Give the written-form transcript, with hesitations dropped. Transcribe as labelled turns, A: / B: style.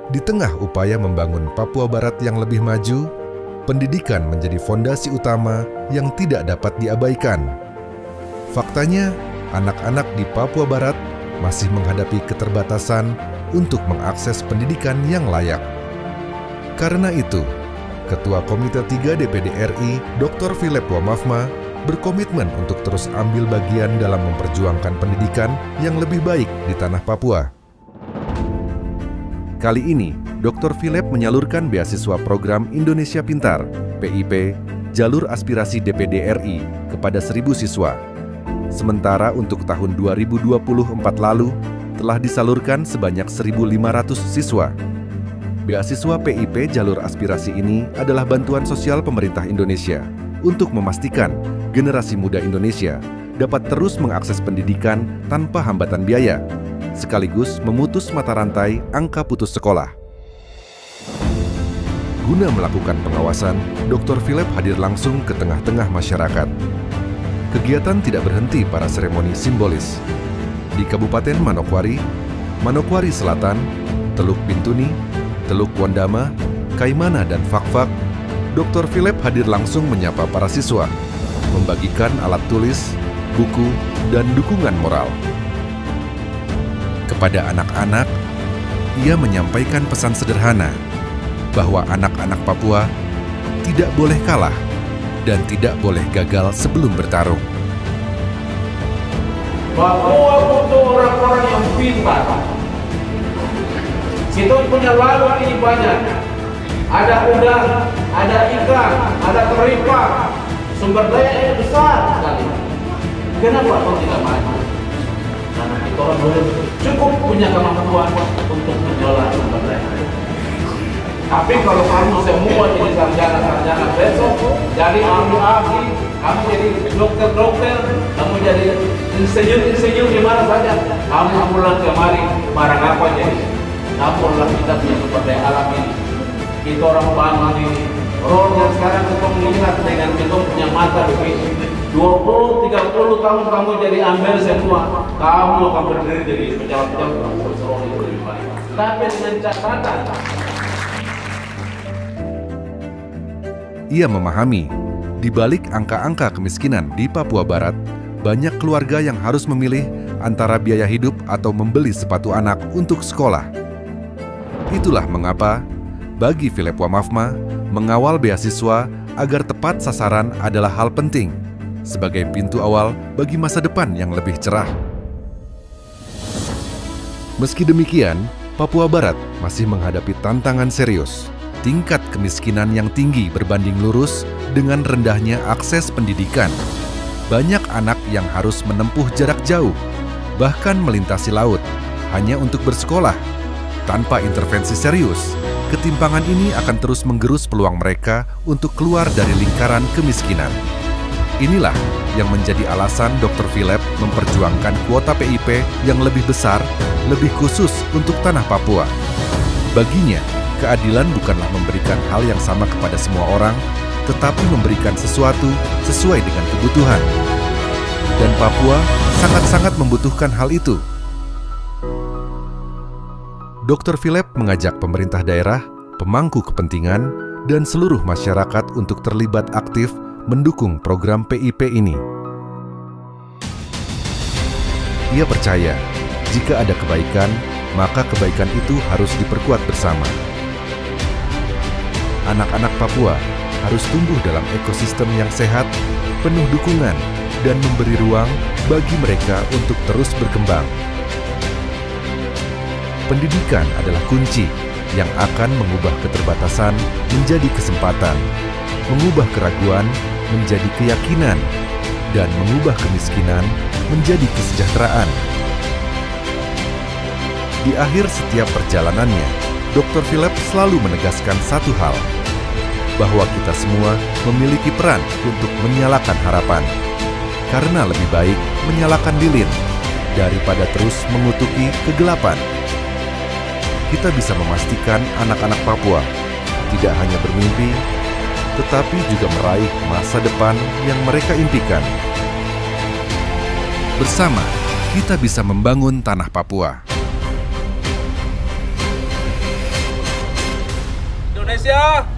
A: Di tengah upaya membangun Papua Barat yang lebih maju, pendidikan menjadi fondasi utama yang tidak dapat diabaikan. Faktanya, anak-anak di Papua Barat masih menghadapi keterbatasan untuk mengakses pendidikan yang layak. Karena itu, Ketua Komite 3 DPD RI, Dr. Philip Wamafma, berkomitmen untuk terus ambil bagian dalam memperjuangkan pendidikan yang lebih baik di tanah Papua. Kali ini, Dr. Philip menyalurkan beasiswa program Indonesia Pintar, PIP, jalur aspirasi DPD RI kepada 1.000 siswa. Sementara untuk tahun 2024 lalu, telah disalurkan sebanyak 1.500 siswa. Beasiswa PIP jalur aspirasi ini adalah bantuan sosial pemerintah Indonesia untuk memastikan generasi muda Indonesia dapat terus mengakses pendidikan tanpa hambatan biaya, sekaligus memutus mata rantai angka putus sekolah. Guna melakukan pengawasan, Dr. Philip hadir langsung ke tengah-tengah masyarakat. Kegiatan tidak berhenti pada seremoni simbolis. Di Kabupaten Manokwari, Manokwari Selatan, Teluk Bintuni, Teluk Wondama, Kaimana, dan Fakfak, Dr. Philip hadir langsung menyapa para siswa, membagikan alat tulis, buku, dan dukungan moral. Kepada anak-anak, ia menyampaikan pesan sederhana bahwa anak-anak Papua tidak boleh kalah dan tidak boleh gagal sebelum bertarung.
B: Papua butuh orang-orang yang pintar. Kita punya laut ini banyak. Ada udang, ada ikan, ada teripang. Sumber daya yang besar sekali. Kenapa kau tidak maju? Karena kita orang belum cukup punya kemampuan untuk mengelola sumber daya. Tapi kalau kamu semua jadi sarjana-sarjana besok, jadi ahli-ahli, kamu jadi dokter-dokter, kamu jadi insinyur-insinyur di mana saja, kamu pulang kemari, barang apa jadi? Nampaklah kita punya sumber daya alam ini. Kita orang bangun ini, role yang sekarang kita melihat dengan kita punya mata begini. 20-30 tahun kamu jadi ambil semua, kamu akan berdiri jadi pejabat-pejabat kamu berserong itu lebih baik. Tapi dengan catatan,
A: ia memahami, di balik angka-angka kemiskinan di Papua Barat, banyak keluarga yang harus memilih antara biaya hidup atau membeli sepatu anak untuk sekolah. Itulah mengapa, bagi Philip Wamafma, mengawal beasiswa agar tepat sasaran adalah hal penting, sebagai pintu awal bagi masa depan yang lebih cerah. Meski demikian, Papua Barat masih menghadapi tantangan serius. Tingkat kemiskinan yang tinggi berbanding lurus dengan rendahnya akses pendidikan. Banyak anak yang harus menempuh jarak jauh, bahkan melintasi laut, hanya untuk bersekolah. Tanpa intervensi serius, ketimpangan ini akan terus menggerus peluang mereka untuk keluar dari lingkaran kemiskinan. Inilah yang menjadi alasan Dr. Philip memperjuangkan kuota PIP yang lebih besar, lebih khusus untuk tanah Papua. Baginya, keadilan bukanlah memberikan hal yang sama kepada semua orang, tetapi memberikan sesuatu sesuai dengan kebutuhan. Dan Papua sangat-sangat membutuhkan hal itu. Dr. Philip mengajak pemerintah daerah, pemangku kepentingan, dan seluruh masyarakat untuk terlibat aktif mendukung program PIP ini. Ia percaya, jika ada kebaikan, maka kebaikan itu harus diperkuat bersama. Anak-anak Papua harus tumbuh dalam ekosistem yang sehat, penuh dukungan, dan memberi ruang bagi mereka untuk terus berkembang. Pendidikan adalah kunci yang akan mengubah keterbatasan menjadi kesempatan, mengubah keraguan menjadi keyakinan, dan mengubah kemiskinan menjadi kesejahteraan. Di akhir setiap perjalanannya, Dr. Philip selalu menegaskan satu hal, bahwa kita semua memiliki peran untuk menyalakan harapan. Karena lebih baik menyalakan lilin daripada terus mengutuki kegelapan. Kita bisa memastikan anak-anak Papua tidak hanya bermimpi, tetapi juga meraih masa depan yang mereka impikan. Bersama, kita bisa membangun tanah Papua.
C: ya.